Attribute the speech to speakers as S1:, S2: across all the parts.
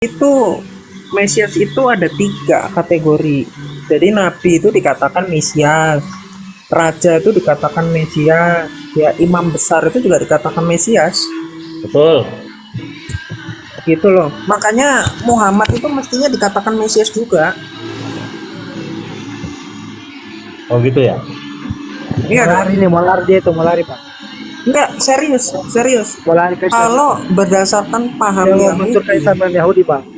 S1: Itu Mesias itu ada 3 kategori. Jadi nabi itu dikatakan Mesias, raja itu dikatakan Mesias, ya imam besar itu juga dikatakan Mesias.
S2: Betul.
S1: Gitu loh. Makanya Muhammad itu mestinya dikatakan Mesias juga.
S2: Oh gitu ya.
S1: Iya dong.
S3: Mau lari dia itu, mau lari Pak.
S1: Enggak, serius.
S3: Mau lari ke
S1: Kalau berdasarkan paham
S3: dia mau
S1: Yahudi,
S3: muncul ke Islam Yahudi Bang.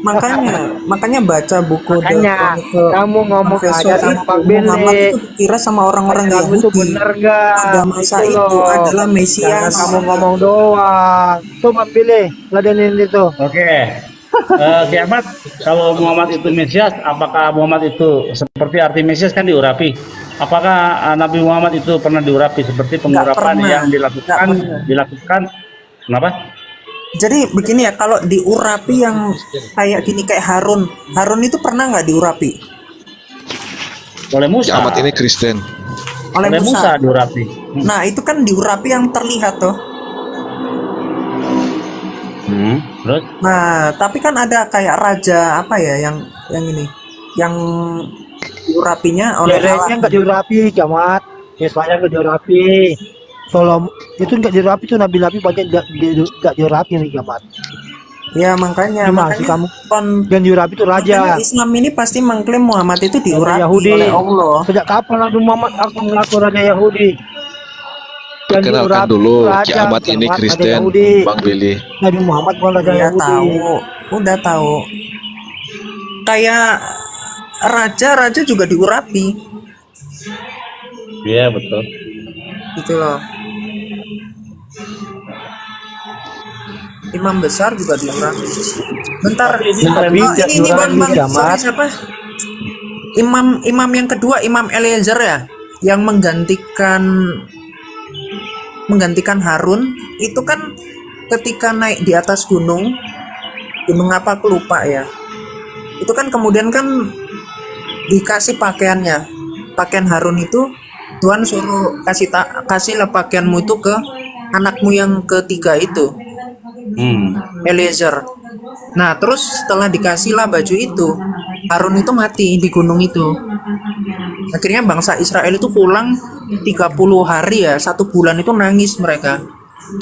S1: makanya baca buku The
S3: Makanya
S1: Chronicle
S3: kamu ngomong
S1: Confessor
S3: aja sama
S1: itu,
S3: Bang
S1: Muhammad
S3: Billy.
S1: itu dikira sama orang-orang
S3: Kamu
S1: Yahudi
S3: tuh bener gak?
S1: pada masa
S3: Itu
S1: itu
S3: loh.
S1: adalah
S3: Jangan
S1: Mesias.
S3: kamu ngomong doang. Tuh Bang Billy, ladenin itu.
S2: Oke. Kiamat, kalau Muhammad itu Mesias, apakah Muhammad itu seperti arti Mesias kan diurapi? Apakah Nabi Muhammad itu pernah diurapi seperti
S1: Nggak
S2: pengurapan
S1: pernah.
S2: yang
S1: Nggak pernah.
S2: dilakukan? Kenapa?
S1: Jadi begini ya, kalau diurapi yang kayak gini kayak Harun itu pernah nggak diurapi
S2: Oleh Musa.
S4: Kiamat ini Kristen.
S1: oleh
S2: Oleh Musa
S1: Musa?
S2: diurapi.
S1: Nah itu kan diurapi yang terlihat tuh.
S2: Terus?
S1: Nah tapi kan ada kayak raja apa ya yang ini, yang diurapinya oleh
S3: Yeremia
S1: Allah.
S3: nggak diurapi, Jamat. Yesaya nggak diurapi. Solom itu nggak diurapi tuh nabi-nabi banyak nggak diurapi nih Jamat.
S1: Ya makanya
S3: Gimana sih kamu? Yang diurapi itu raja.
S1: makanya Islam ini pasti mengklaim Muhammad itu diurapi
S3: Yahudi.
S1: oleh Allah.
S3: Sejak kapan Nabi Muhammad aku mengaku raja Yahudi? Yang
S4: Perkenalkan
S3: diurapi
S4: dulu
S3: raja,
S4: kiamat ini
S3: Jamat, raja
S4: Kristen,
S3: Yahudi.
S4: Bang Billy.
S3: Nabi Muhammad bukan raja
S1: Ya
S3: Yahudi.
S1: udah tahu. Kayak raja juga diurapi,
S2: Iya betul.
S1: gitu loh. Imam besar juga diurapi. Bentar, ini bang, sorry siapa? Imam yang kedua, Imam Eliezer ya, yang menggantikan Harun itu kan ketika naik di atas gunung apa aku lupa ya. Itu kan kemudian kan dikasih pakaian Harun itu Tuhan suruh kasihlah pakaianmu itu ke anakmu yang ketiga itu, Eliezer. Nah terus setelah dikasihlah baju itu, Harun itu mati di gunung itu. Akhirnya bangsa Israel itu pulang 30 hari ya, 1 bulan itu nangis mereka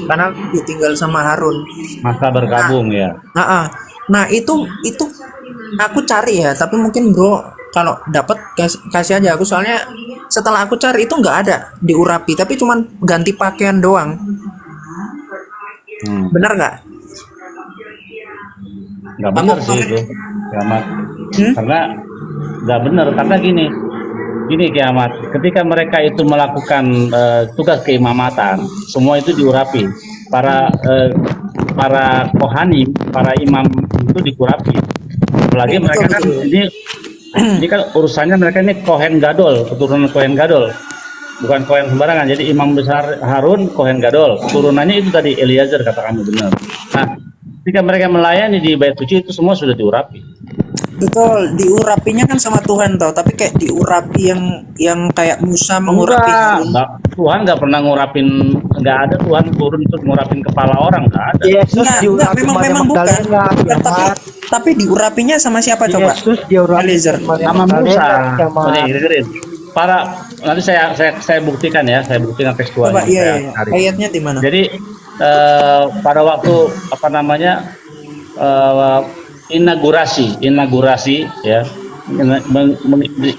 S1: karena ditinggal sama Harun.
S2: Masa bergabung ya.
S1: Nah itu aku cari ya, tapi mungkin bro kalau dapat kasih aja aku, soalnya setelah aku cari itu nggak ada diurapi, tapi cuman ganti pakaian doang. Benar nggak?
S2: Nggak benar sih itu kiamat. Karena nggak benar, karena gini kiamat. Ketika mereka itu melakukan tugas keimamatan, semua itu diurapi. Para kohanim, para imam itu diurapi. Apalagi mereka kan ini kan urusannya mereka ini Kohen Gadol, keturunan Kohen Gadol, bukan Kohen sembarangan. Jadi imam besar Harun Kohen Gadol, turunannya itu tadi Eliezer, kata kamu benar. Nah, ketika mereka melayani di bait suci itu semua sudah diurapi.
S1: Betul, diurapinya kan sama Tuhan tau, tapi kayak diurapi yang kayak Musa mengurapi Harun.
S2: Tuhan nggak pernah ngurapin, nggak ada Tuhan turun untuk ngurapin kepala orang, nggak ada.
S3: Yesus
S1: Enggak,
S3: diurapi
S1: memang bukan. Tapi diurapinya sama siapa coba?
S3: Yesus diurapi
S1: Eliezer.
S2: Sama Musa. Dengerin. Nanti saya buktikan ya, saya buktikan tekstualnya.
S1: Coba iya. Ayatnya di mana?
S2: Jadi pada waktu inaugurasi ya,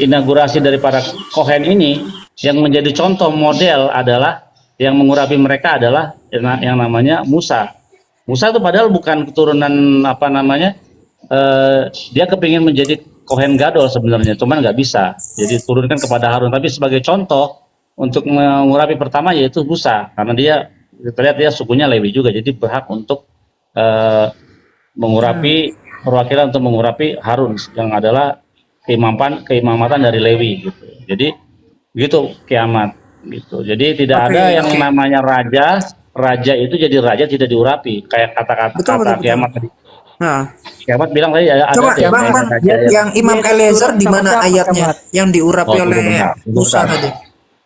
S2: inaugurasi daripada Kohen ini, yang menjadi contoh model adalah yang mengurapi mereka adalah yang namanya Musa. Musa itu padahal bukan keturunan dia kepingin menjadi Kohen Gadol sebenarnya, cuman nggak bisa, jadi turunkan kepada Harun. Tapi sebagai contoh untuk mengurapi pertama yaitu Musa, karena kita lihat dia sukunya Lewi juga, jadi berhak untuk mengurapi, perwakilan untuk mengurapi Harun yang adalah keimamatan dari Lewi gitu. Jadi begitu kiamat gitu. Jadi tidak ada yang namanya raja itu jadi raja tidak diurapi, kayak kata kiamat tadi.
S1: Nah,
S2: kiamat bilang tadi ada.
S1: Coba bang, yang Imam Eliezer di mana ayatnya yang diurapi oleh Musa tadi?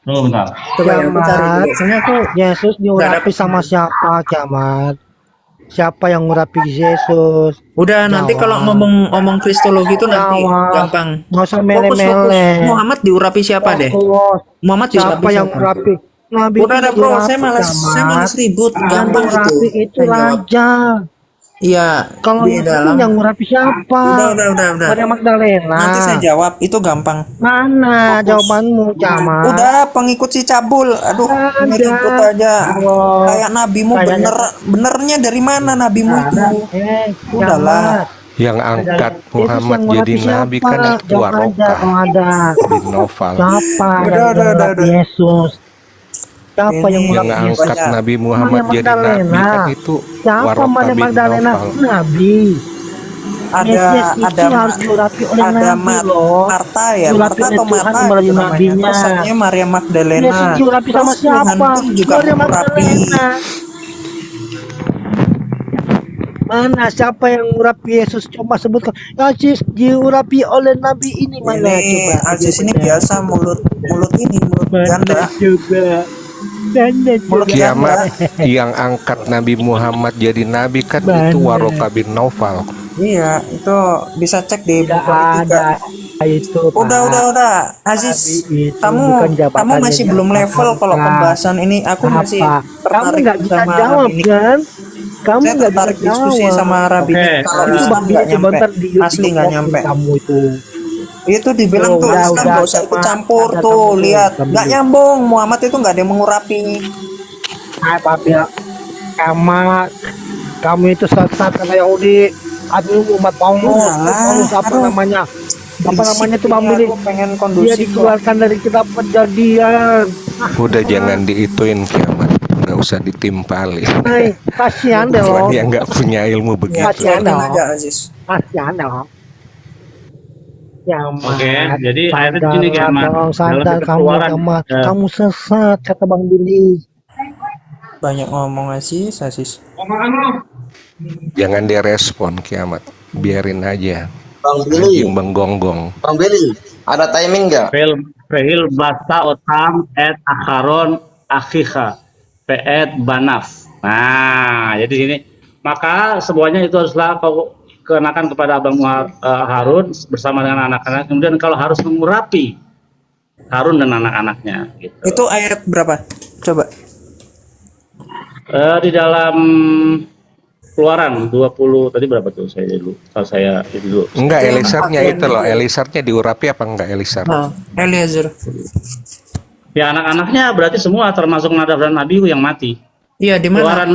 S2: Bentar.
S1: Coba yang aku cari dulu. Soalnya aku
S3: Yesus diurapi sama siapa kiamat? Siapa yang ngurapi Yesus?
S1: Udah, nanti
S3: Jawab.
S1: kalau ngomong kristologi itu nanti
S3: Jawab.
S1: gampang.
S3: Nggak usah
S1: Fokus, fokus.
S3: mele-mele.
S1: Muhammad diurapi siapa deh?
S3: Fokus.
S1: Muhammad diurapi
S3: Siapa yang
S1: siapa?
S3: ngurapi? Nabi
S1: Udah
S3: itu
S1: ada bro, saya
S3: diurapi,
S1: malas
S3: Camat.
S1: ribut,
S3: Yang
S1: gampang itu.
S3: ngurapi itu
S1: Saya jawab.
S3: raja.
S1: Iya,
S3: Kalau
S1: di
S3: itu
S1: dalam.
S3: yang ngurapi siapa?
S1: Udah.
S3: Maria Magdalena.
S1: Nanti saya jawab, itu gampang.
S3: Mana
S1: Fokus.
S3: jawabanmu, Camat?
S1: Udah, pengikut si cabul. Aduh, ini
S3: Ada.
S1: ribut aja.
S3: Kalau
S1: Kayak nabimu
S3: kayaknya-
S1: benernya dari mana nabimu itu? Udahlah.
S3: Camat.
S4: Yang angkat
S3: Yesus
S4: Muhammad
S3: yang
S4: jadi
S3: ngurapi
S4: nabi
S3: siapa?
S4: kan itu
S3: Jawab aja
S4: Waroka
S3: kalau ada.
S4: bin Naufal.
S3: Siapa
S1: Udah,
S3: yang
S1: udah.
S3: ngurapi Yesus? Siapa
S1: Ini
S3: yang
S4: Yang
S3: ngurapi Yesus?
S4: angkat Nabi Muhammad
S3: Maria
S4: jadi nabi
S3: Magdalena.
S4: kan itu
S3: Siapa
S4: Waroka
S3: Maria
S4: bin
S3: Magdalena?
S4: Naufal.
S3: Nabi. Mesias itu harus diurapi oleh Nabi loh.
S1: Marta ya,
S3: Diurapi
S1: Marta
S3: oleh
S1: atau
S3: Tuhan
S1: Marta
S3: melalui
S1: itu namanya.
S3: nabinya.
S1: Terus satunya Maria Magdalena.
S3: Yesus diurapi sama
S1: Terus Tuhan
S3: siapa?
S1: pun juga
S3: Maria
S1: mengurapi.
S3: Magdalena. Mana siapa yang ngurapi Yesus? Coba sebutkan. Yesus diurapi oleh Nabi ini mana?
S1: Ini
S3: Coba.
S1: Aziz ini biasa mulut ganda.
S3: Coba. Mana
S1: Mulut
S4: Kiamat yang angkat Nabi Muhammad jadi nabi kan itu Waroka bin Naufal.
S1: Iya, itu bisa cek di
S3: Tidak
S1: buku
S3: ada
S1: ketiga.
S3: itu.
S1: Udah. Aziz,
S3: Nabi itu
S1: kamu
S3: bukan jabatannya
S1: masih
S3: yang
S1: belum level kalau
S3: angkat.
S1: pembahasan ini. Aku masih
S3: Apa? Kamu
S1: tertarik
S3: nggak bisa
S1: sama
S3: jawab
S1: Rabbi Nick.
S3: kan? Kamu
S1: Saya
S3: nggak bisa
S1: tertarik diskusi
S3: jawab.
S1: sama Rabbi
S2: Oke,
S1: Nick. Kalau
S3: Itu
S1: Islam
S3: babi
S1: nggak nyampe,
S3: sebentar di
S1: asli nggak nyampe.
S3: kamu itu.
S1: Itu dibilang
S3: Oh,
S1: tuh
S3: udah,
S1: Islam nggak usah ikut
S3: Camat.
S1: campur
S3: Ada
S1: tuh.
S3: kamu,
S1: Lihat,
S3: kamu.
S1: nggak nyambung. Muhammad itu nggak ada yang mengurapi.
S3: Apa ya? Kamu itu sesat karena Yahudi. Aduh, umat Paulus. Paulus apa
S1: aduh.
S3: namanya? Apa namanya tuh Bang Billy?
S1: Aku pengen
S3: Dia
S1: kondusif kok.
S3: dikeluarkan dari kitab Perjanjian.
S4: Udah jangan diituin Kiamat, nggak usah ditimpali.
S3: Hai, kasihan deh
S4: Tuhan
S3: loh.
S4: yang nggak punya ilmu
S1: Ya,
S4: begitu.
S3: Kasihan
S1: biarin
S3: dong.
S1: aja Aziz.
S3: Kasihan dong. Kiamat.
S2: Oke, jadi akhirnya
S3: Sadar
S2: gini, Kiamat.
S3: dong, sadar
S2: Dalam
S3: kamu
S2: keluaran,
S3: Kiamat.
S2: ya.
S3: Kamu sesat kata Bang Billy.
S1: Banyak ngomong Aziz.
S4: Jangan direspon Kiamat, biarin aja.
S5: Bang Billy,
S4: Anjing menggonggong.
S5: Bang Billy, ada timing nggak?
S2: Fehil basta otam et akharon akhiha peet banaf. Nah, jadi ini maka semuanya itu haruslah kau kenakan kepada Abang Harun bersama dengan anak-anak. Kemudian kalau harus mengurapi Harun dan anak-anaknya. Gitu.
S1: Itu ayat berapa? Coba.
S2: Di dalam Keluaran 20 tadi berapa tuh saya dulu? Kalau saya itu dulu.
S4: Enggak,
S1: Yang
S4: Elisarnya
S1: pakaian
S4: itu loh,
S1: itu.
S4: Elisarnya diurapi apa enggak Elisar?
S1: Nah, Eliezer.
S2: Ya anak-anaknya berarti semua termasuk Nadab dan Abihu yang mati.
S1: Iya, di mana?
S2: Keluaran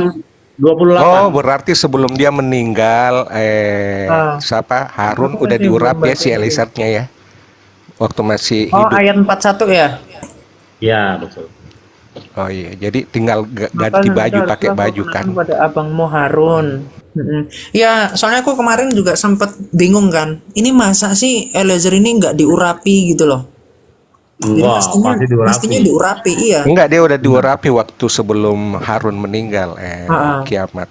S2: 28.
S4: Oh, berarti sebelum dia meninggal, siapa? Harun udah diurapi ya si Elisarnya ya? Waktu masih
S1: Oh,
S4: hidup.
S1: ayat 41 ya.
S2: Ya, betul.
S4: Oh iya, jadi tinggal ganti baju, pakai baju kan?
S1: Pada abangmu Harun. Ya, soalnya aku kemarin juga sempet bingung kan. Ini masa sih Eliezer ini nggak diurapi gitu loh? Jadi
S2: Enggak, pasti diurapi.
S1: mestinya diurapi, iya.
S4: Enggak, dia udah diurapi waktu sebelum Harun meninggal, Kiamat.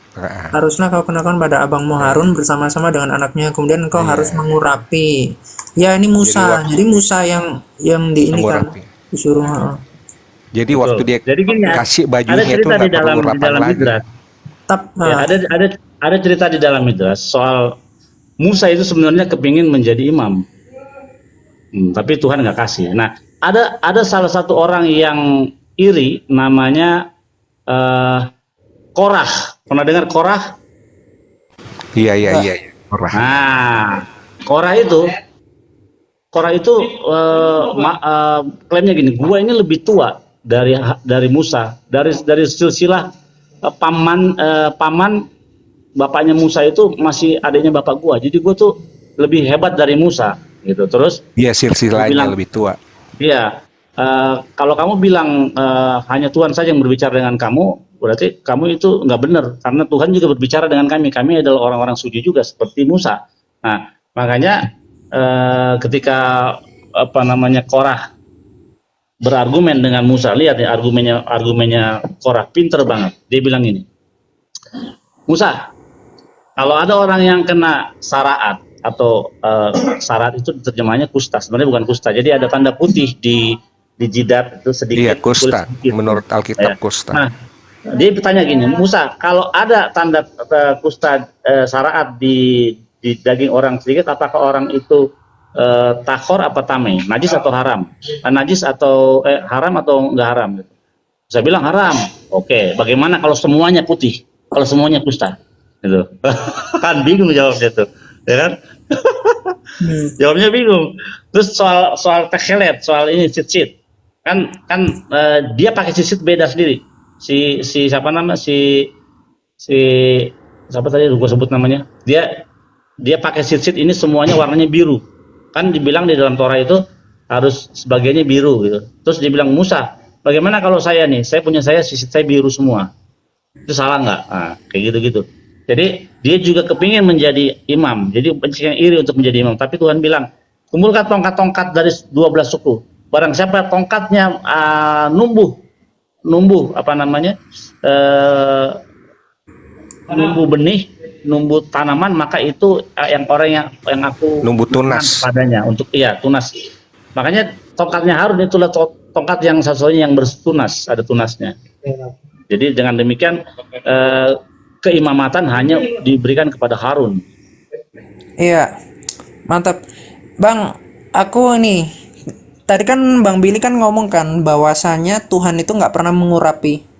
S1: Haruslah kau kenakan pada abangmu Harun bersama-sama dengan anaknya. Kemudian kau harus mengurapi. Ya, ini Musa. Jadi Musa yang di ini kan
S4: Mengurapi.
S1: disuruh.
S4: Jadi
S2: Betul.
S4: waktu dia
S2: Jadi gini ya,
S4: kasih
S2: ada
S4: bajunya itu
S2: cerita
S4: nggak
S2: di dalam
S4: perlu urapan lagi.
S2: Midras.
S1: Tap,
S2: Ya, ada cerita di dalam Midras soal Musa itu sebenarnya kepingin menjadi imam. Tapi Tuhan nggak kasih. Nah, ada salah satu orang yang iri namanya Korah. Pernah dengar Korah?
S4: Iya. Murah.
S2: Nah, Korah itu klaimnya gini, gua ini lebih tua dari Musa, dari silsilah paman bapaknya Musa itu masih adanya bapak gua. Jadi gua tuh lebih hebat dari Musa gitu. Terus
S4: Iya, silsilahnya
S2: bilang-
S4: lebih tua.
S2: iya, kalau kamu bilang hanya Tuhan saja yang berbicara dengan kamu, berarti kamu itu nggak benar, karena Tuhan juga berbicara dengan kami. Kami adalah orang-orang suci juga seperti Musa. Nah, makanya ketika Korah berargumen dengan Musa, lihat ya argumennya Korah pinter banget. Dia bilang ini, Musa, kalau ada orang yang kena saraat atau syarat itu terjemahnya kusta, sebenarnya bukan kusta. Jadi ada tanda putih di jidat itu sedikit.
S4: Iya, kusta.
S2: kulit sedikit.
S4: Menurut Alkitab
S2: Ya.
S4: kusta.
S2: Nah, Dia bertanya gini, Musa, kalau ada tanda kusta syariat di daging orang sedikit, apakah orang itu takhor apa tameng, najis atau haram? Najis atau haram atau enggak haram? Gitu. Saya bilang haram. Oke, bagaimana kalau semuanya putih? Kalau semuanya kusta? Gitu. Kan bingung jawabnya tuh, ya kan? Jawabnya bingung. Terus soal tekhelet, soal ini sit kan dia pakai sit beda sendiri. Si siapa nama si siapa tadi gue sebut namanya? Dia pakai sit ini semuanya warnanya biru. Kan dibilang di dalam Torah itu harus sebagiannya biru gitu. Terus dibilang Musa, bagaimana kalau saya nih? Saya sisit saya biru semua. Itu salah nggak? Nah, kayak gitu-gitu. Jadi dia juga kepingin menjadi imam. Jadi pengen iri untuk menjadi imam. Tapi Tuhan bilang, kumpulkan tongkat-tongkat dari 12 suku. Barang siapa tongkatnya numbuh apa namanya? Numbuh benih, numbuh tanaman, maka itu yang orang yang aku
S4: Numbuh tunas.
S2: padanya untuk tunas. Makanya tongkatnya Harun itulah tongkat yang satu-satunya yang bertunas, ada tunasnya. Jadi dengan demikian keimamatan hanya diberikan kepada Harun.
S1: Iya, mantap. Bang, aku nih, tadi kan Bang Billy kan ngomong kan bahwasanya Tuhan itu nggak pernah mengurapi.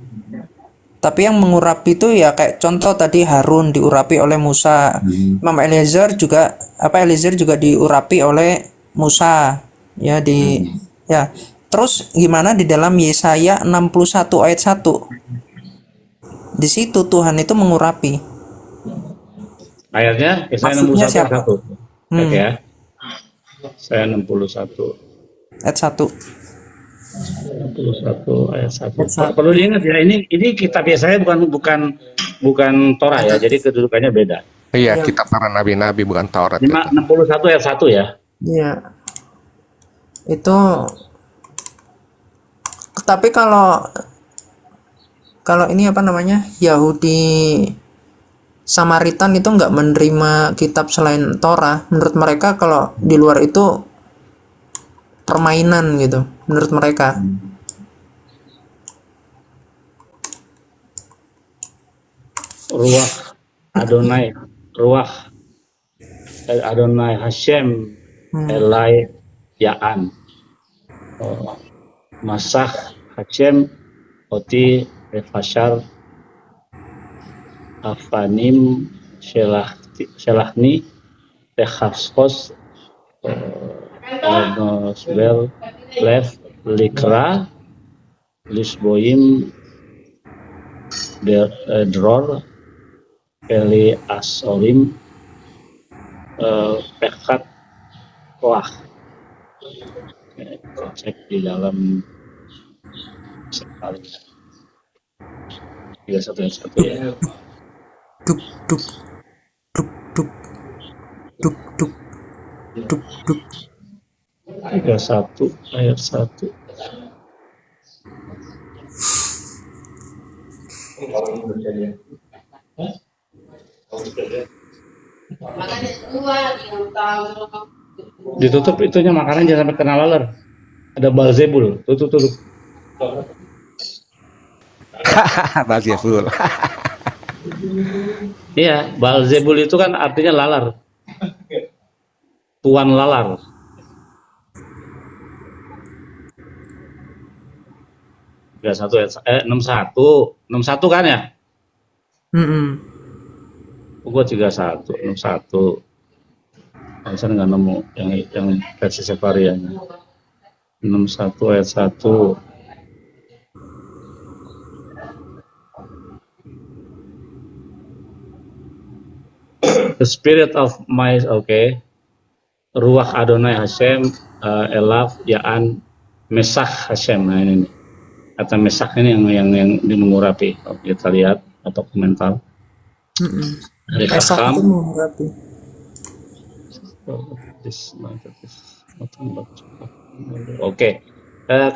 S1: Tapi yang mengurapi itu ya kayak contoh tadi Harun diurapi oleh Musa. Imam Eliezer juga diurapi oleh Musa. Ya ya. Terus gimana di dalam Yesaya 61 ayat 1? Di situ Tuhan itu mengurapi.
S2: Ayatnya Yesaya
S1: Maksudnya
S2: 61
S1: siapa?
S2: ayat 1. Oke ya. Saya 61
S1: Ayat 1.
S2: 61 ayat 1. Perlu diingat ya, ini kitab Yesaya bukan Torah ya. Jadi kedudukannya beda.
S4: Iya, kitab para nabi-nabi bukan Taurat.
S2: 61 ayat 1 ya.
S1: Iya. Itu tapi kalau ini apa namanya? Yahudi Samaritan itu nggak menerima kitab selain Torah. Menurut mereka kalau di luar itu permainan gitu. Menurut mereka.
S2: Ruach Adonai Hashem Elai Ya'an Masah Hashem Oti Refashar Afanim Shelahni Techaskos Nosbel Lev Likra Lisboim Dror Eli Asolim Pekat Wah. Cek di dalam sekali 31 ya.
S1: Duk duk duk duk duk duk duk duk.
S2: 31 ayat 1. Ditutup itunya makanan jangan sampai kena laler. Ada Balzebul. Tutup.
S4: Balzebul.
S2: Iya, Balzebul itu kan artinya lalar. Tuan lalar. Ya 61 kan ya? Gua 31, 61. Saya nggak nemu yang versi Sevariannya. 61 ayat 1. The spirit of my Ruach Adonai Hashem Elav Ya'an Mesach Hashem. Nah ini kata Mesach ini yang mengurapi. Kita lihat atau komentar. Dari Hakam.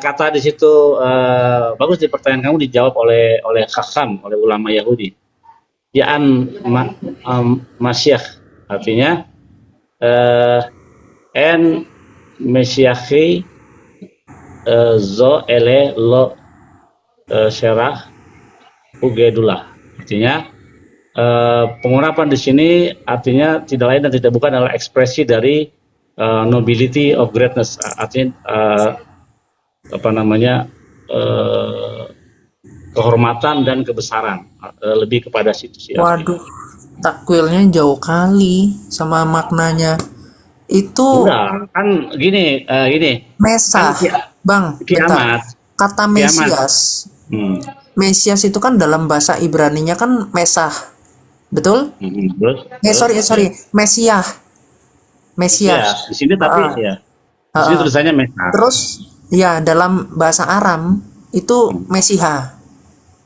S2: Kata di situ bagus di pertanyaan kamu dijawab oleh Hakam, oleh ulama Yahudi. Ya'an Masyiah artinya en Mesyiahi zo ele lo syarah ugedullah. Artinya pengurapan di sini artinya tidak lain dan tidak bukan adalah ekspresi dari nobility of greatness. Artinya apa namanya kehormatan dan kebesaran. Lebih kepada situ sih.
S1: Waduh, takwilnya jauh kali sama maknanya. Itu
S2: Udah, kan gini,
S1: Mesah, Bang. Bentar.
S2: kiamat.
S1: Kata Mesias.
S2: Hmm.
S1: Mesias itu kan dalam bahasa Ibraninya kan Mesah. Betul?
S2: Terus,
S1: Sorry. Mesiah.
S2: ya,
S1: Mesias.
S2: di sini tapi
S1: Ah.
S2: ya, di sini tulisannya Mesias.
S1: Terus ya dalam bahasa Aram itu Mesiha.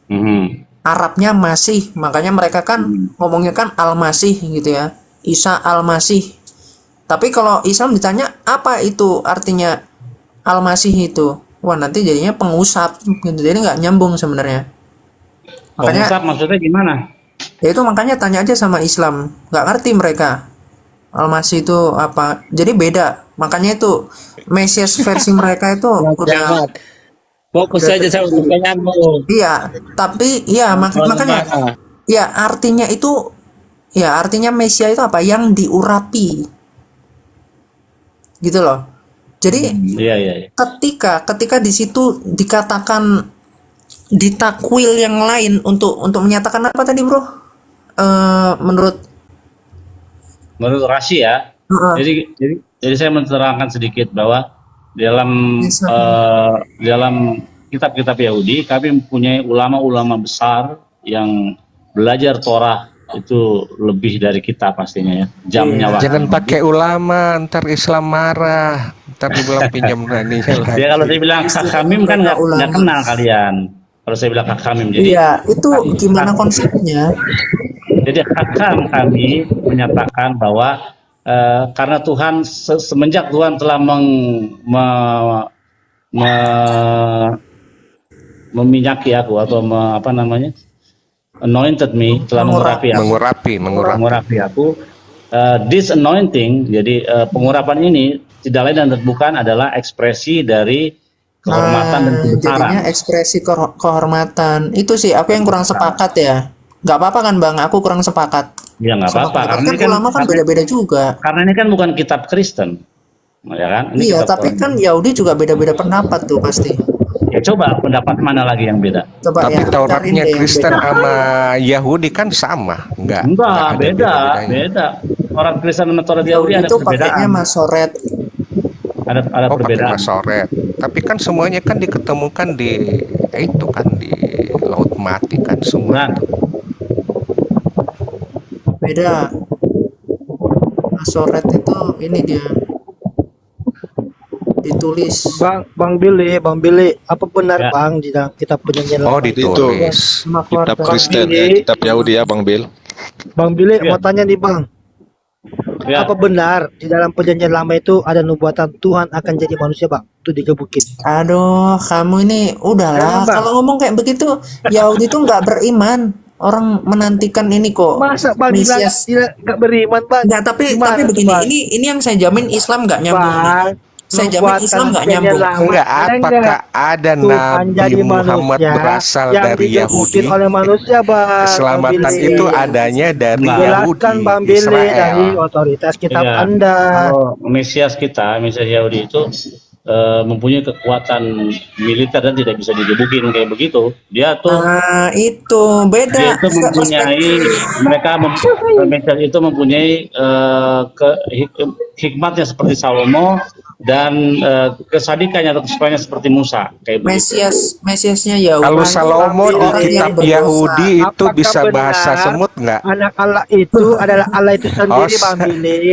S2: Mhm.
S1: Arabnya Masih, makanya mereka kan ngomongnya kan Al-Masih gitu ya. Isa Al-Masih. Tapi kalau Islam ditanya apa itu artinya Al-Masih itu? Wah, nanti jadinya pengusap gitu. Jadi nggak nyambung sebenarnya. Makanya
S2: Pengusap maksudnya gimana?
S1: ya itu makanya tanya aja sama Islam. Nggak ngerti mereka. Al-Masih itu apa? Jadi beda. Makanya itu Mesias versi mereka itu udah
S6: Fokus saja sama pertanyaanmu.
S1: iya, tapi iya makanya ya artinya itu ya artinya Mesia itu apa? Yang diurapi. Gitu loh. Jadi
S2: Iya.
S1: ketika di situ dikatakan ditakwil yang lain untuk menyatakan apa tadi, Bro? Menurut
S2: Menurut Rashi ya.
S1: Heeh.
S2: Jadi saya menerangkan sedikit bahwa dalam dalam kitab-kitab Yahudi kami mempunyai ulama-ulama besar yang belajar Torah itu lebih dari kita pastinya ya. Jamnya waktu.
S4: Jangan pakai ulama, ntar Islam marah, ntar dibilang pinjam naninya lagi.
S2: Ya kalau saya bilang Hakamim kan nggak kenal kalian. Kalau saya bilang Hakamim jadi
S1: iya, itu gimana konsepnya?
S2: Jadi hakam kami menyatakan bahwa karena Tuhan semenjak Tuhan telah meminyaki aku atau anointed me, telah mengurapi aku, this anointing, jadi pengurapan ini tidak lain dan bukan adalah ekspresi dari kehormatan dan kebesaran.
S1: Jadinya ekspresi kehormatan. Itu sih aku yang kurang sepakat ya. Nggak apa-apa kan Bang, aku kurang sepakat.
S2: Ya nggak apa-apa karena ini
S1: Kan ulama kan beda-beda juga.
S2: karena ini kan bukan kitab Kristen, ya kan? Ini
S1: Iya,
S2: kitab
S1: tapi
S2: Torah.
S1: kan Yahudi juga beda-beda pendapat tuh pasti.
S2: Ya coba pendapat mana lagi yang beda?
S1: Coba
S4: Tapi
S1: ya,
S4: Tauratnya
S1: cariin deh yang
S4: Kristen
S1: beda.
S4: sama Yahudi kan sama, enggak ada
S2: Beda.
S4: beda-bedanya.
S2: Orang Kristen sama Torah Yahudi ada
S1: Itu pakainya
S2: perbedaan.
S1: Masoret.
S2: Ada
S4: Oh, pakai
S2: perbedaan.
S4: masoret. Tapi kan semuanya kan diketemukan di itu kan di Laut Mati kan semua.
S2: Nah,
S1: Beda. Masoret itu ini dia ditulis.
S3: Bang Billy, apa benar
S2: Ya.
S3: Bang di dalam kitab perjanjian
S4: Oh,
S3: lama itu?
S4: ditulis.
S3: Sama
S7: Kitab
S3: keluarga?
S7: Kristen ya, kitab Yahudi ya Bang Bill.
S3: Bang Billy
S2: Ya.
S3: mau tanya nih Bang,
S2: ya.
S3: apa benar di dalam perjanjian lama itu ada nubuatan Tuhan akan jadi manusia Bang? Itu digebukin.
S1: Aduh, kamu ini udahlah.
S3: Emang, Bang?
S1: Kalau ngomong kayak begitu, Yahudi itu nggak beriman. Orang menantikan ini kok.
S3: Masa Bang bilang
S1: Mesias.
S3: tidak nggak beriman Bang?
S1: Nggak, tapi
S3: Gimana tuh,
S1: begini,
S3: Bang?
S1: ini yang saya jamin Islam nggak nyambung nih.
S3: Bang,
S1: Saya jamin
S3: nubuatan
S1: Islam nggak
S3: perjanjian
S1: nyambung.
S3: lama
S4: Enggak,
S3: ada
S4: apakah
S3: nggak?
S4: ada
S3: Tuhan jadi
S4: Nabi Muhammad
S3: manusia
S4: berasal
S3: yang
S4: dari
S3: digebukin
S4: Yahudi?
S3: oleh manusia Bang.
S4: Keselamatan
S3: Bang Billy.
S4: itu adanya dari
S2: Nah,
S4: Yahudi,
S3: Jelaskan Bang Billy dari
S4: Israel.
S3: otoritas kitab
S2: Iya.
S3: Anda.
S2: Kalau Mesias Yahudi itu mempunyai kekuatan militer dan tidak bisa digebukin kayak begitu. Dia tuh
S1: Nah, itu beda.
S2: dia itu mempunyai Mesias itu mempunyai hikmatnya seperti Salomo dan kesadikannya atau kesukaannya seperti Musa kayak begitu.
S1: Mesiasnya Yahudi.
S4: Kalau Salomo
S1: Tapi
S4: di
S1: orang yang
S4: kitab
S1: berdosa.
S4: Yahudi itu
S3: Apakah
S4: bisa
S3: benar
S4: bahasa semut nggak?
S3: Anak Allah itu adalah Allah itu sendiri
S4: Host.
S3: Bang Billy.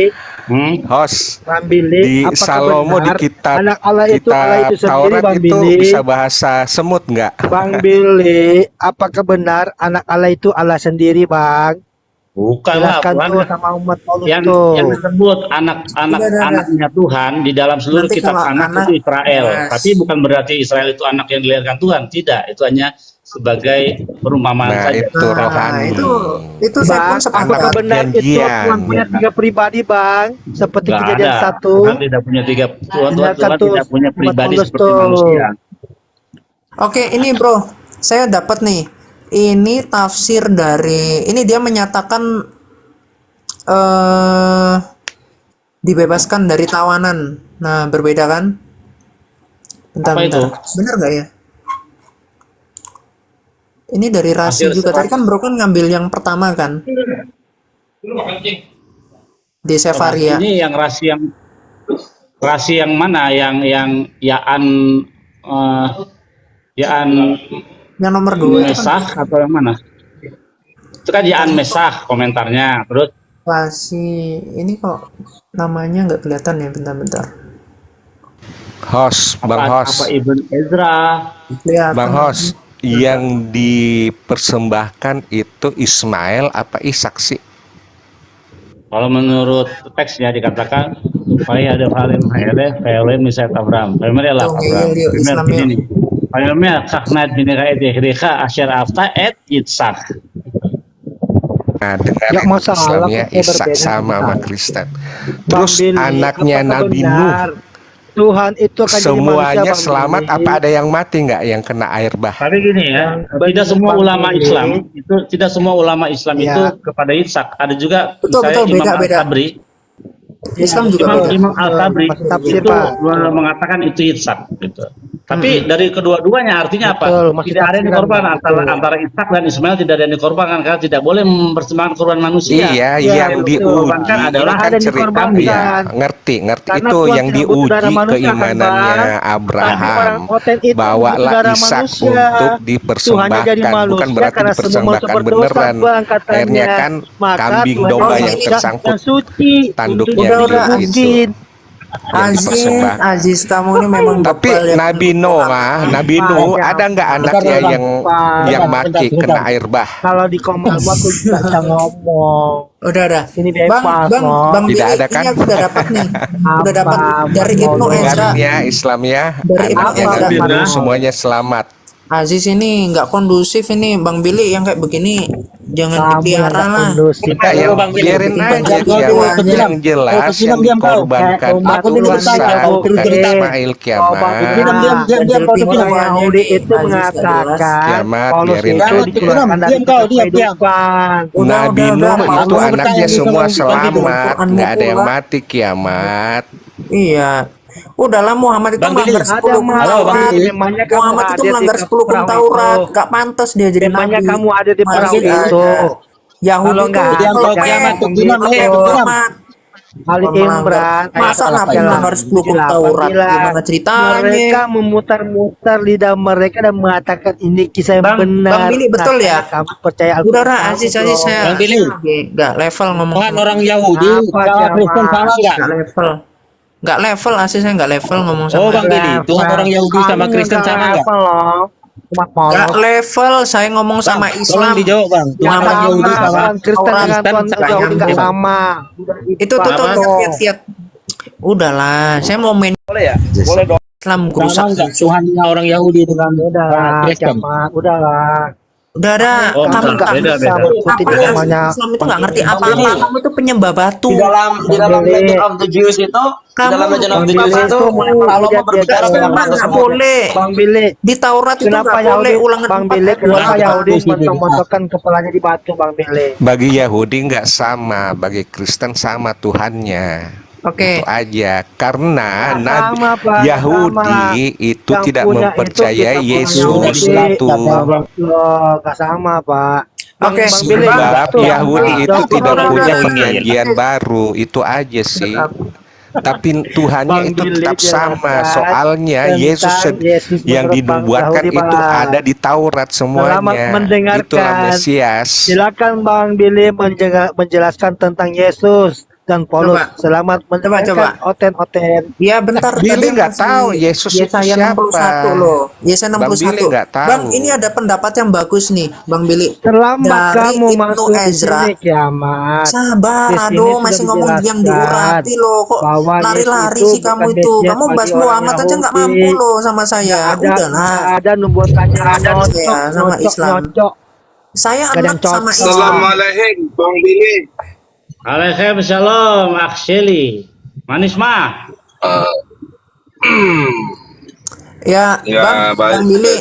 S4: Host,
S3: Bang Billy,
S4: di
S3: apakah
S4: Salomo di
S3: benar
S4: kitab
S3: anak Allah itu
S4: kitab
S3: sendiri
S4: Taurat
S3: Bang
S4: itu
S3: Billy?
S4: bisa bahasa semut nggak?
S3: Bang Billy, apakah benar anak Allah itu Allah sendiri Bang?
S2: Bukan lah,
S3: Jelaskan
S2: Tuhan.
S3: tuh sama umat Paulus
S2: yang
S3: tuh.
S2: disebut anaknya Tuhan di dalam seluruh
S1: Nanti
S2: kitab
S1: kalau
S2: anak
S1: anak-
S2: itu Israel.
S1: Yes.
S2: Tapi bukan berarti Israel itu anak yang dilahirkan Tuhan, tidak. Itu hanya sebagai perumpamaan
S4: Nah,
S2: saja.
S4: itu rohani.
S1: itu saya pun
S3: Bang,
S1: sepakat.
S3: apakah benar itu
S4: perjanjian.
S3: Tuhan punya 3 pribadi Bang? Seperti
S2: Nggak
S3: kejadian
S2: ada.
S3: 1.
S2: Tuhan tidak punya tiga. Tuhan
S3: Jelaskan tuh,
S2: tidak punya
S3: umat
S2: pribadi
S3: Paulus
S2: seperti
S3: tuh.
S2: manusia.
S1: Oke, ini bro, saya dapat nih Ini tafsir dari ini dia menyatakan dibebaskan dari tawanan. Nah, berbeda kan? Bentar,
S2: Apa itu?
S1: Bener nggak ya? Ini dari Rasi
S2: Tafsir
S1: juga. Tadi kan Bro kan ngambil yang pertama kan? Di Sefaria.
S2: Ini yang rasi yang mana? Yang Yaan Yaan
S1: Yang nomor 2
S2: Mesah atau yang mana? Itu kan Yaan Mesah komentarnya. Terus
S1: Rasi. Ini kok namanya nggak kelihatan ya? Bentar-bentar.
S4: Bang
S2: apa
S4: Hos,
S2: Ibn Ezra?
S1: Kelihatan.
S4: Bang Hos, yang dipersembahkan itu Ismail apa Ishak sih?
S2: Kalau menurut teksnya dikatakan Faya ada Halim Hayale Hayale Misal Abraham. Primary lah
S1: Tuh,
S2: Abraham.
S1: iya, Islam yuk.
S2: Ini. Primary Kaknat Binika Edehrika Asyar Afta Itzak.
S4: Nah, dengan
S3: Ya, masalah
S4: Islamnya
S3: kok
S4: Ishak
S3: berbeda
S4: sama
S3: dengan
S4: Kristen.
S3: Bang
S4: Terus
S3: Billy,
S4: anaknya
S3: apakah
S4: Nabi
S3: benar
S4: Nuh
S3: Tuhan itu akan jadi manusia,
S4: semuanya
S3: Bang
S4: selamat
S3: Billy?
S4: apa ada yang mati nggak yang kena air bah?
S2: Tapi gini ya, tidak semua ulama Islam itu kepada Itzak. Ada juga
S1: Betul,
S2: misalnya Imam
S1: beda-beda.
S2: Al-Tabri.
S1: Islam juga beda.
S2: Imam Al-Tabri
S3: Masih tafsir,
S2: itu
S3: Pak.
S2: mengatakan itu Itzak gitu. Tapi dari kedua-duanya artinya
S3: Betul,
S2: apa?
S3: masih
S2: Tidak ada yang
S3: tafsiran,
S2: dikorban
S3: Bang.
S2: antara Ishak dan Ismail, tidak ada yang dikorbankan karena tidak boleh mempersembahkan korban manusia.
S4: Iya,
S3: Iya,
S4: yang
S3: betul.
S4: diuji
S2: Adalah
S4: kan
S3: ada yang
S4: cerita,
S3: dikorbankan.
S4: ya, ngerti
S3: Karena
S4: itu
S3: Tuhan
S4: yang
S3: tidak butuh darah
S4: diuji
S3: manusia, kan,
S4: keimanannya
S3: Bang? Tapi orang
S4: Abraham.
S3: Oten itu butuh
S4: Bawalah
S3: darah
S4: Ishak
S3: manusia.
S4: untuk
S3: Tuhannya jadi
S4: dipersembahkan,
S3: manusia
S4: bukan berarti
S3: karena semua
S4: dipersembahkan
S3: manusia berdosa,
S4: beneran.
S3: Bang, katanya.
S4: Akhirnya kan
S3: Maka
S4: kambing
S3: Tuhan
S4: domba
S1: yang
S4: yang
S3: yang
S4: tersangkut
S3: suci
S4: tanduknya
S3: untuk
S1: udah,
S3: dihukum.
S4: yang dipersembahkan.
S1: Aziz, kamu ini memang
S4: Tapi
S1: bebal ya.
S4: Nabi Nuh ada nggak anaknya yang mati kena air bah?
S3: Kalau di komen aku nggak bisa ngomong.
S1: Udah.
S3: Ini bebas,
S1: Bang
S4: Tidak
S1: Billy,
S4: ada kan?
S1: ini aku udah dapat nih. Udah dapat dari Ibnu Ezra.
S4: Dengarnya Islamnya
S1: Dari Ibnu
S4: anaknya
S1: Ezra.
S4: Nabi Nuh semuanya selamat.
S1: Aziz ini nggak kondusif ini, Bang Billy yang kayak begini jangan dipelihara lah.
S4: Kita yang biarin aja kiamat yang jelas yang dikorbankan itu Ishak Ismail kiamat.
S3: Yahudi itu mengatakan
S4: Kiamat,
S3: Paulus
S4: biarin
S3: itu
S4: aja.
S3: dikeluarkan dari kehidupan.
S4: Nabi
S1: Udah,
S4: Nuh
S1: Pak.
S4: itu anaknya semua selamat,
S1: Quranmu
S4: nggak ada yang
S1: pula.
S4: mati kiamat.
S1: Iya. Udahlah Muhammad itu
S6: Bang Billy,
S1: melanggar 10
S3: Ada
S1: pun
S6: Halo, Bang
S1: Taurat.
S6: Billy.
S3: Memangnya kamu
S1: Muhammad itu
S3: hadir di
S1: melanggar 10 pun
S3: perahu
S1: Taurat.
S3: itu.
S1: Gak pantas dia jadi
S3: Memangnya
S1: nabi.
S3: kamu ada di perahu
S1: Masih
S3: itu.
S1: ada. Yahudi
S3: Kalau
S1: itu
S3: nggak ada,
S6: Yang kau
S1: pelpet.
S6: kiamat itu
S3: Gitu.
S6: gimana ya?
S1: Muhammad.
S3: Ali Imran
S1: Masa
S3: ayat
S1: nabi
S3: 48
S1: melanggar 10 pun Taurat? Gimana ceritanya?
S3: mereka memutar-mutar lidah mereka dan mengatakan ini kisah yang benar.
S1: Bang Billy, betul
S3: Nah,
S1: ya?
S3: kamu percaya
S1: Udah, Aziz saya.
S6: Bang Billy.
S1: Gak level ngomong.
S6: Tuhan orang Yahudi,
S3: Apa,
S6: kalau Kristen
S3: Jamaah?
S6: sama nggak?
S1: Gak level. Gak level Aziz saya gak level ngomong sama.
S6: Oh, Bang Billy, Tuhan orang Yahudi sama
S3: Kamu
S6: Kristen
S3: nggak
S6: sama nggak?
S3: level loh. Cuma
S1: Gak
S3: polos.
S1: level saya ngomong sama
S6: Bang,
S1: Islam.
S6: tolong dijawab, Bang. Tuhan
S1: Yang
S6: orang Yahudi
S3: Sama,
S6: sama
S3: Tuhan Kristen dengan
S6: Kristen
S3: Tuhan
S6: sama
S3: Yahudi nggak
S6: Bang.
S3: sama.
S1: Itu tuh lihat. Udahlah, saya mau main Islam
S6: Sama
S1: gerusak.
S6: nggak Tuhannya orang Yahudi dengan
S3: Udahlah,
S6: Kristen?
S3: Jamaah, udahlah.
S1: Udah ada.
S2: Oh,
S1: Kamu
S2: beda,
S1: nggak
S2: beda.
S1: bisa mengikuti
S3: Beda.
S1: namanya. Islam itu nggak ngerti apa-apa. Kamu itu penyembah batu.
S5: Di dalam Legend of the Jews itu, di
S1: Kamu
S5: dalam Legend of the
S3: Bang
S5: Jews
S3: Billy
S5: itu,
S3: itu
S5: kalau
S3: dia
S5: mau berbicara
S3: tahu
S5: dengan
S1: Kenapa
S3: Bang
S1: nggak
S5: manusia,
S1: boleh?
S3: Bang Billy,
S1: Di Taurat itu
S3: kenapa
S1: nggak boleh
S3: Yahudi,
S1: ulangan
S3: Bang
S1: 4
S3: Billy,
S1: ayat
S3: kenapa
S1: dua.
S3: Yahudi mentok-mentokkan kepalanya di batu, Bang Billy?
S4: Bagi Yahudi nggak sama, bagi Kristen sama Tuhannya.
S1: Oke.
S4: Itu aja karena
S3: Sama,
S4: Nabi
S3: Pak,
S4: Yahudi
S3: sama.
S4: itu
S3: Yang
S4: tidak
S3: punya
S4: mempercayai
S3: itu
S4: Yesus
S3: Yahudi.
S4: itu.
S3: Loh, nggak sama, Pak.
S1: Oke.
S3: Bang Billy,
S4: Sebab
S3: betul.
S4: Yahudi itu
S3: Betul.
S4: tidak
S3: Betul.
S4: punya
S3: Betul.
S4: perjanjian baru, itu aja sih. Tapi Tuhannya
S3: Bang
S4: itu
S3: Billy
S4: tetap sama.
S3: jelaskan
S4: Soalnya
S3: tentang Yesus
S4: yang
S3: menurut
S4: dinubuatkan
S3: Yahudi,
S4: itu
S3: Pak.
S4: ada di Taurat
S3: Selamat
S4: semuanya.
S3: mendengarkan.
S4: Itulah Mesias.
S3: Silakan Bang Billy menjelaskan tentang Yesus dan Paulus.
S1: Coba.
S3: Selamat mendengarkan oten-oten.
S1: Ya bentar.
S4: Billy
S1: tadi
S4: nggak
S1: masih
S4: tahu Yesus itu
S1: Yesaya
S4: siapa.
S1: 61 loh. Yesaya
S4: Bang
S1: 61.
S4: Billy nggak tahu.
S1: Bang, ini ada pendapat yang bagus nih, Bang Billy.
S3: Selamat
S1: Dari
S3: kamu
S1: Ibnu
S3: masuk di
S1: Ezra.
S3: sini kiamat.
S1: Sabar,
S3: Di sini
S1: aduh
S3: sudah
S1: masih ngomong yang
S3: dijelaskan
S1: diurapi loh. Kok
S3: bahwa
S1: lari-lari
S3: Yesus
S1: sih kamu
S3: bukan
S1: itu.
S3: Mesias
S1: Kamu
S3: bagi
S1: bahas
S3: orang
S1: Muhammad aja nggak
S3: Yahudi.
S1: mampu loh sama saya. Udahlah.
S3: Ada nubuatannya
S1: Sadar saya sama Islam.
S3: nyocok.
S1: Saya
S3: Nggak ada yang
S1: anak sama
S3: cocok.
S1: Islam.
S5: Bang Billy.
S2: Waalaikumsalam, Akseli. Manis mah.
S1: Ya, Bang Billy.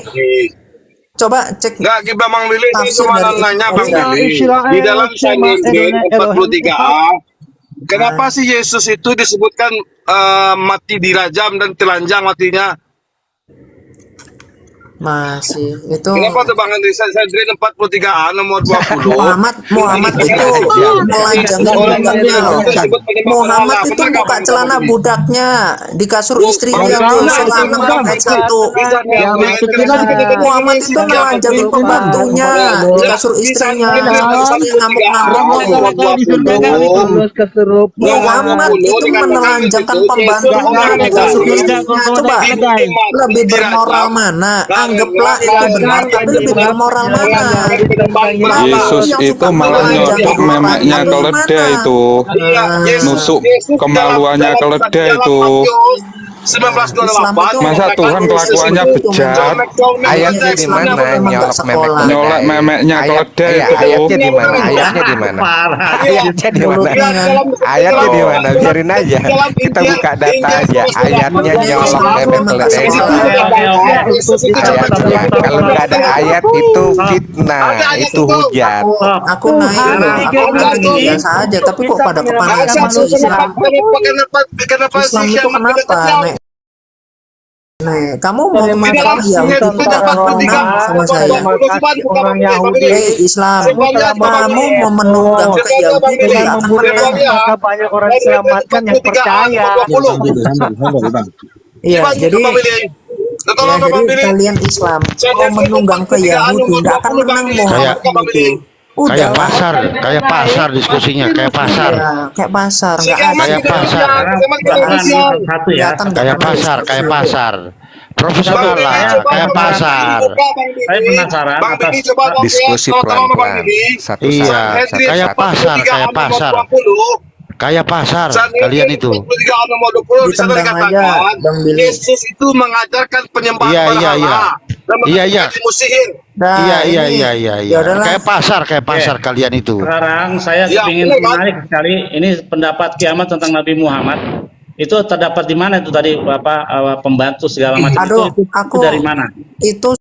S1: Coba cek
S5: Enggak, kita Bang Billy ini
S1: tafsir
S5: cuma
S1: dari
S5: nanya Bang
S1: Ibnu
S5: Billy. Di dalam Sanhedrin 43A, kenapa sih Yesus itu disebutkan mati dirajam dan telanjang matinya?
S1: masih itu
S5: Kenapa tuh Bang Henry? Sanhedrin 43A nomor 20.
S1: Muhammad itu melanjangin budaknya loh. Muhammad itu buka celana budaknya di kasur istrinya tuh surah 6 ayat 1. Muhammad itu melanjangin pembantunya di kasur istrinya sampai istrinya ngamuk-ngamuk tuh. Muhammad itu menelanjangkan pembantunya di kasur istrinya. Coba lebih bermoral mana? Anggaplah itu benar, tapi lebih bermoral mana?
S7: Yesus itu malah nyodok memeknya keledai itu, nusuk kemaluannya keledai itu.
S5: 1928.
S7: Masa Tuhan kelakuannya bejat,
S4: Ayatnya di mana nyolok memek
S7: nyolek memeknya keledai itu.
S4: Ayatnya di mana? Ayatnya di mana? Ayatnya di mana? Ayatnya di mana? Biarin aja. Kita buka data aja. Ayatnya nyolok memek keledai di mana? Ayatnya. Kalau nggak ada ayat itu fitnah, itu hujat.
S1: Aku naik biasa aja, tapi kok pada kepanasan sih Islam? Islam itu kenapa? Nek, kamu mau masalah Yahudi sama saya?
S3: orang Yahudi.
S1: Islam, kamu mau menunggang ke Yahudi tidak akan menang.
S3: Maka banyak orang diselamatkan yang percaya.
S1: Iya, jadi kalian Islam mau menunggang ke Yahudi tidak akan menang Muhammad itu.
S8: Kayak pasar diskusinya, kayak pasar.
S1: Ya, kayak pasar, nggak ada.
S8: Kayak pasar.
S2: Satu ya.
S8: Kayak pasar. Profesional lah, kayak pasar.
S2: Saya penasaran atas
S4: Diskusi pelan-pelan.
S8: Iya, kayak pasar. Kayak pasar kalian itu.
S1: Ditendang aja, Bang Billy.
S5: Yesus itu mengajarkan penyembahan
S8: Iya.
S5: Iya.
S1: Nah,
S8: Iya.
S1: ya udahlah.
S8: Kayak pasar kalian itu.
S2: sekarang saya
S5: Ya,
S2: ingin
S5: bener, Bang.
S2: menarik sekali ini pendapat kiamat tentang Nabi Muhammad. Itu terdapat di mana itu tadi Bapak pembantu segala macam
S1: Aduh,
S2: itu
S1: aku
S2: dari mana?
S1: itu